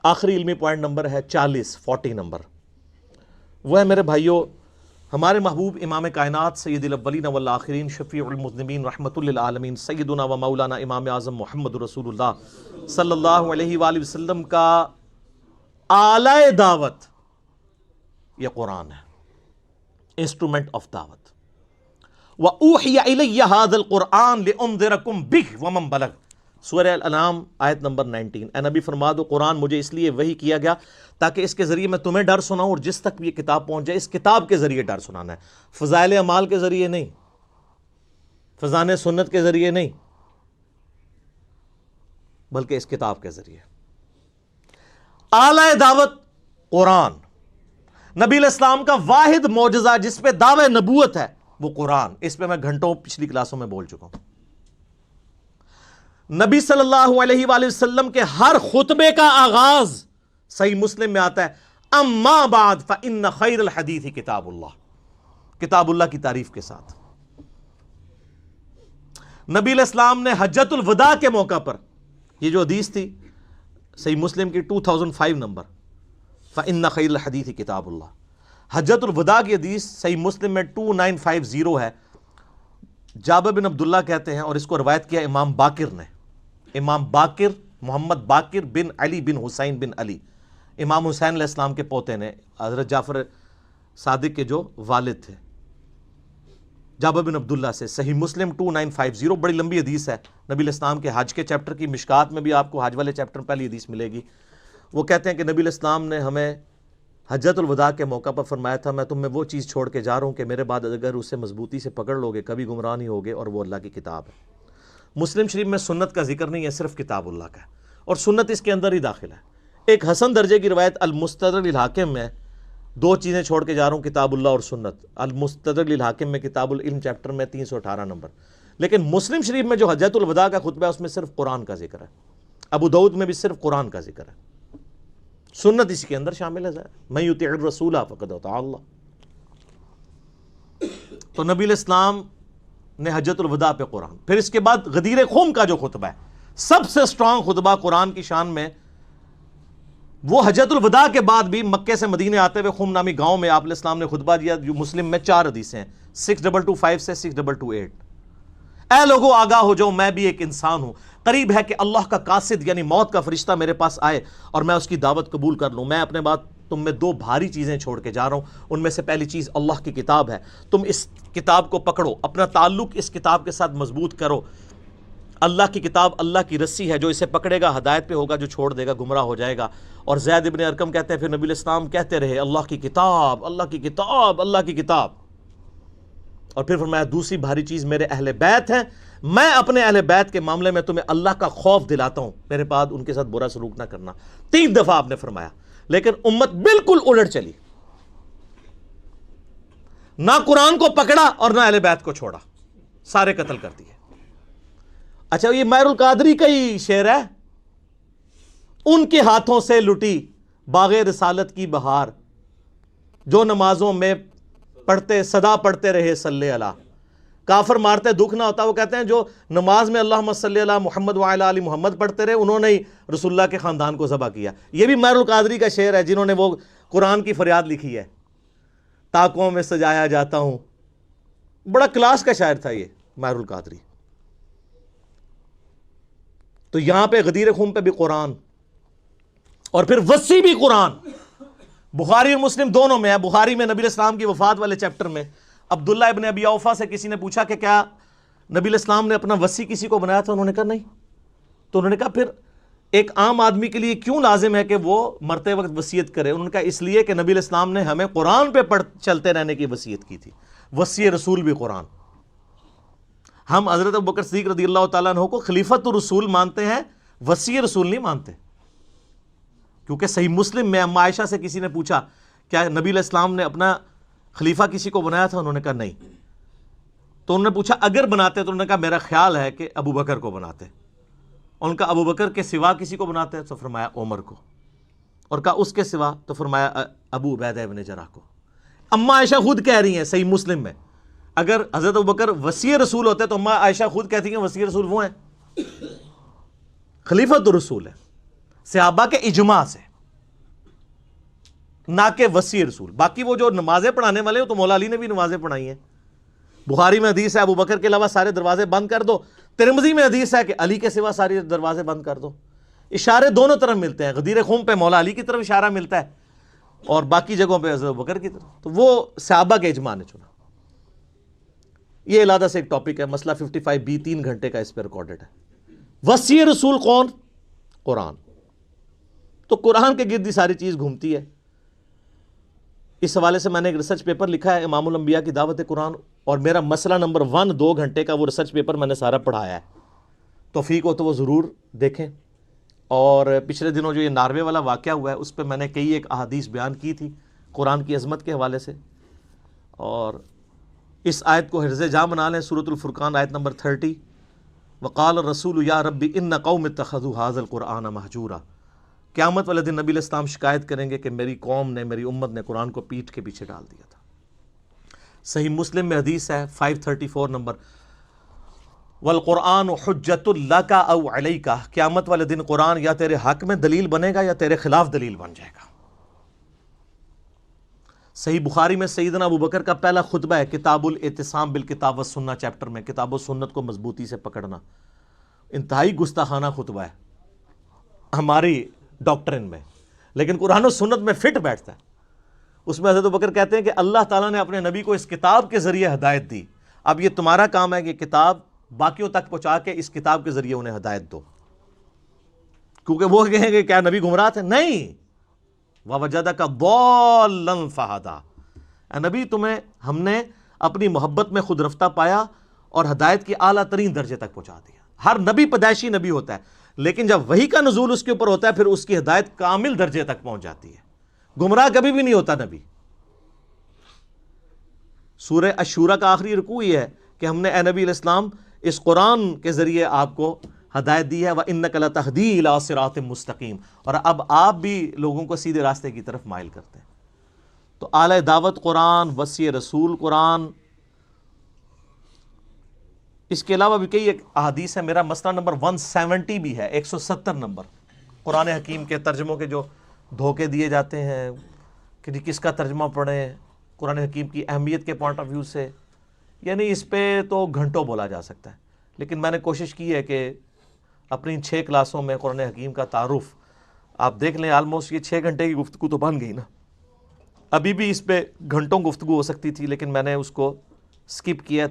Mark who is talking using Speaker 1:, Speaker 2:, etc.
Speaker 1: آخری علمی point number ہے 40 نمبر، وہ ہے میرے بھائیوں ہمارے محبوب امام کائنات سید الاولین والآخرین شفیع المذنبین رحمۃ للعالمین سیدنا و مولانا امام اعظم محمد رسول اللہ صلی اللہ علیہ وآلہ وسلم کا آلۂ دعوت یہ قرآن ہے، انسٹرومنٹ آف دعوت۔ وَأُوحِيَ إِلَيَّ هَذَا الْقُرْآنُ لِأُنذِرَكُمْ بِهِ وَمَنْ بَلَغَ، سورہ الانعام آیت نمبر 19۔ اے نبی فرما دو قرآن مجھے اس لیے وحی کیا گیا تاکہ اس کے ذریعے میں تمہیں ڈر سناؤں، اور جس تک بھی یہ کتاب پہنچ جائے اس کتاب کے ذریعے ڈر سنانا ہے، فضائل اعمال کے ذریعے نہیں، فضائل سنت کے ذریعے نہیں، بلکہ اس کتاب کے ذریعے۔ اعلی دعوت قرآن، نبی علیہ السلام کا واحد معجزہ جس پہ دعوی نبوت ہے وہ قرآن، اس پہ میں گھنٹوں پچھلی کلاسوں میں بول چکا ہوں۔ نبی صلی اللہ علیہ وآلہ وسلم کے ہر خطبے کا آغاز صحیح مسلم میں آتا ہے اما بعد فإن خیر الحدیث کتاب اللہ، کتاب اللہ کی تعریف کے ساتھ۔ نبی علیہ السلام نے حجۃ الوداع کے موقع پر یہ جو حدیث تھی صحیح مسلم کی 2005 نمبر، فإن خیر الحدیث کتاب اللہ، حجۃ الوداع کی حدیث صحیح مسلم میں 2950 ہے۔ جابر بن عبداللہ کہتے ہیں، اور اس کو روایت کیا امام باقر نے، امام باقر محمد باقر بن علی بن حسین بن علی، امام حسین علیہ السلام کے پوتے نے، حضرت جعفر صادق کے جو والد تھے، جابر بن عبداللہ سے، صحیح مسلم 2950، بڑی لمبی حدیث ہے، نبی علیہ السلام کے حج کے چیپٹر کی، مشکات میں بھی آپ کو حج والے چیپٹر میں پہلی حدیث ملے گی۔ وہ کہتے ہیں کہ نبی علیہ السلام نے ہمیں حجۃ الوداع کے موقع پر فرمایا تھا میں تم میں وہ چیز چھوڑ کے جا رہا ہوں کہ میرے بعد اگر اسے مضبوطی سے پکڑ لو گے کبھی گمراہ نہیں ہوگے، اور وہ اللہ کی کتاب ہے۔ مسلم شریف میں سنت کا ذکر نہیں ہے، صرف کتاب اللہ کا ہے، اور سنت اس کے اندر ہی داخل ہے۔ ایک حسن درجے کی روایت المستدرک للحاکم میں دو چیزیں چھوڑ کے جا رہا ہوں، کتاب اللہ اور سنت، المستدرک للحاکم میں کتاب العلم چیپٹر میں 318 نمبر۔ لیکن مسلم شریف میں جو حجۃ الوداع کا خطبہ ہے اس میں صرف قرآن کا ذکر ہے، ابو داؤد میں بھی صرف قرآن کا ذکر ہے، سنت اسی کے اندر شامل ہے۔ من یطع الرسول فقد اطاع اللہ۔ تو نبی علیہ السلام نے حجۃ الوداع پہ قرآن، پھر اس کے بعد غدیر خم کا جو خطبہ ہے سب سے سٹرانگ خطبہ قرآن کی شان میں، وہ حجۃ الوداع کے بعد بھی مکے سے مدینے آتے ہوئے خم نامی گاؤں میں آپ علیہ السلام نے خطبہ دیا، جو مسلم میں 4 حدیثیں ہیں، 6225 سے 6228۔ اے لوگو آگاہ ہو جاؤ میں بھی ایک انسان ہوں، قریب ہے کہ اللہ کا قاصد یعنی موت کا فرشتہ میرے پاس آئے اور میں اس کی دعوت قبول کر لوں۔ میں اپنے بعد تم میں 2 بھاری چیزیں چھوڑ کے جا رہا ہوں، ان میں سے پہلی چیز اللہ کی کتاب ہے، تم اس کتاب کو پکڑو، اپنا تعلق اس کتاب کے ساتھ مضبوط کرو۔ اللہ کی کتاب اللہ کی رسی ہے، جو اسے پکڑے گا ہدایت پہ ہوگا، جو چھوڑ دے گا گمراہ ہو جائے گا۔ اور زید ابن ارقم کہتے ہیں پھر نبی علیہ السلام کہتے رہے اللہ کی کتاب، اللہ کی کتاب، اللہ کی کتاب، اور پھر فرمایا دوسری بھاری چیز میرے اہل بیت ہیں، میں اپنے اہل بیت کے معاملے میں تمہیں اللہ کا خوف دلاتا ہوں، میرے بعد ان کے ساتھ برا سلوک نہ کرنا۔ 3 دفعہ آپ نے فرمایا، لیکن امت بالکل الٹ چلی، نہ قرآن کو پکڑا اور نہ اہل بیت کو چھوڑا، سارے قتل کر دیے۔ اچھا یہ ماہر القادری کا ہی شعر ہے، ان کے ہاتھوں سے لٹی باغ رسالت کی بہار، جو نمازوں میں پڑھتے صدا پڑھتے رہے صلی اللہ، کافر مارتے دکھ نہ ہوتا، وہ کہتے ہیں جو نماز میں اللہم صلی اللہ محمد وعلی آل محمد پڑھتے رہے انہوں نے ہی رسول اللہ کے خاندان کو ذبح کیا۔ یہ بھی ماہر القادری کا شعر ہے، جنہوں نے وہ قرآن کی فریاد لکھی ہے، تاکوں میں سجایا جاتا ہوں، بڑا کلاس کا شاعر تھا یہ ماہر القادری۔ تو یہاں پہ غدیر خم پہ بھی قرآن، اور پھر وسیع بھی قرآن، بخاری اور مسلم دونوں میں ہے۔ بخاری میں نبی علیہ السلام کی وفات والے چیپٹر میں عبداللہ ابن ابی اوفا سے کسی نے پوچھا کہ کیا نبی علیہ السلام نے اپنا وصی کسی کو بنایا تھا؟ انہوں نے کہا نہیں۔ تو انہوں نے کہا پھر ایک عام آدمی کے لیے کیوں لازم ہے کہ وہ مرتے وقت وصیت کرے؟ انہوں نے کہا اس لیے کہ نبی علیہ السلام نے ہمیں قرآن پہ چلتے رہنے کی وصیت کی تھی، وصی رسول بھی قرآن۔ ہم حضرت ابوبکر صدیق رضی اللہ تعالیٰ عنہ کو خلیفۃ الرسول مانتے ہیں، وصی رسول نہیں مانتے، کیونکہ صحیح مسلم میں اما عائشہ سے کسی نے پوچھا کیا نبی علیہ السلام نے اپنا خلیفہ کسی کو بنایا تھا؟ انہوں نے کہا نہیں۔ تو انہوں نے پوچھا اگر بناتے تو انہوں نے کہا میرا خیال ہے کہ ابو بکر کو بناتے۔ ان کا ابو بکر کے سوا کسی کو بناتے تو فرمایا عمر کو، اور کہا اس کے سوا تو فرمایا ابو عبیدہ ابن جراح کو۔ اما عائشہ خود کہہ رہی ہیں صحیح مسلم میں، اگر حضرت ابوبکر وصی رسول ہوتے تو اما عائشہ خود کہتی ہیں وصی رسول وہ ہیں، خلیفۃ الرسول ہے، صحابہ کے اجماع سے۔ نہ کہ وسیع رسول. باقی وہ جو نمازیں پڑھانے والے ہیں تو مولا علی نے بھی نمازیں پڑھائی ہیں. بخاری میں حدیث ہے ابو بکر کے علاوہ سارے دروازے بند کر دو. ترمذی میں حدیث ہے کہ علی کے سوا سارے دروازے بند کر دو. اشارے دونوں طرف ملتے ہیں. غدیر خم پہ مولا علی کی طرف اشارہ ملتا ہے اور باقی جگہوں پہ حضرت ابو بکر کی طرف. تو وہ صحابہ کے اجماع نے چنا. یہ علیحدہ سے ایک ٹاپک ہے. مسئلہ 55B 3 گھنٹے کا اس پہ ریکارڈڈ ہے. وسیع رسول کون؟ قرآن. تو قرآن کے گرد ہی ساری چیز گھومتی ہے. اس حوالے سے میں نے ایک ریسرچ پیپر لکھا ہے امام الانبیاء کی دعوت قرآن, اور میرا مسئلہ نمبر 1 2 گھنٹے کا وہ ریسرچ پیپر میں نے سارا پڑھایا ہے. توفیق ہو تو وہ ضرور دیکھیں. اور پچھلے دنوں جو یہ ناروے والا واقعہ ہوا ہے اس پہ میں نے کئی ایک احادیث بیان کی تھی قرآن کی عظمت کے حوالے سے. اور اس آیت کو حرز جاں بنا لیں. سورۃ الفرقان آیت نمبر 30, وقال الرسول یا رب ان قوم اتخذوا ھذا القرآن مہجورا. قیامت والے دن نبی علیہ السلام شکایت کریں گے کہ میری قوم نے, میری امت نے قرآن کو پیٹھ کے پیچھے ڈال دیا تھا. صحیح مسلم میں حدیث ہے 534 نمبر, والقرآن حجت لک او علیک. قیامت والے دن قرآن یا تیرے حق میں دلیل بنے گا یا تیرے خلاف دلیل بن جائے گا. صحیح بخاری میں سیدنا ابو بکر کا پہلا خطبہ ہے کتاب الاعتصام بالکتاب والسنہ چیپٹر میں, کتاب و سنت کو مضبوطی سے پکڑنا. انتہائی گستاخانہ خطبہ ہے ہماری ڈاکٹرن میں, لیکن قرآن و سنت میں فٹ بیٹھتا ہے. اس میں حضرت ابوبکر کہتے ہیں کہ اللہ تعالیٰ نے اپنے نبی کو اس کتاب کے ذریعے ہدایت دی. اب یہ تمہارا کام ہے کہ کتاب باقیوں تک پہنچا کے اس کتاب کے ذریعے انہیں ہدایت دو. کیونکہ وہ کہیں گے کیا نبی گمراہ تھے؟ نہیں. وَوَجَدَكَ ضَالًّا فَهَدَىٰ. اے نبی تمہیں ہم نے اپنی محبت میں خود رفتہ پایا اور ہدایت کی اعلیٰ ترین درجے تک پہنچا دیا. ہر نبی پیدائشی نبی ہوتا ہے, لیکن جب وحی کا نزول اس کے اوپر ہوتا ہے پھر اس کی ہدایت کامل درجے تک پہنچ جاتی ہے. گمراہ کبھی بھی نہیں ہوتا نبی. سورہ الشورى کا آخری رکوع یہ ہے کہ ہم نے اے نبی علیہ السلام اس قرآن کے ذریعے آپ کو ہدایت دی ہے. وَإِنَّكَ لَتَهْدِي إِلَىٰ صِرَاطٍ مُسْتَقِيمٍ. اور اب آپ بھی لوگوں کو سیدھے راستے کی طرف مائل کرتے ہیں. تو اعلی دعوت قرآن, وسیع رسول قرآن. اس کے علاوہ بھی کئی ایک احادیث ہیں. میرا مسئلہ نمبر 170 بھی ہے, 170 نمبر. قرآن حکیم کے ترجموں کے جو دھوکے دیے جاتے ہیں کہ کس کا ترجمہ پڑھیں قرآن حکیم کی اہمیت کے پوائنٹ آف ویو سے, یعنی اس پہ تو گھنٹوں بولا جا سکتا ہے. لیکن میں نے کوشش کی ہے کہ اپنی 6 کلاسوں میں قرآن حکیم کا تعارف آپ دیکھ لیں. آلموسٹ یہ 6 گھنٹے کی گفتگو تو بن گئی نا. ابھی بھی اس پہ گھنٹوں گفتگو ہو سکتی تھی لیکن میں نے اس کو سکپ کیا.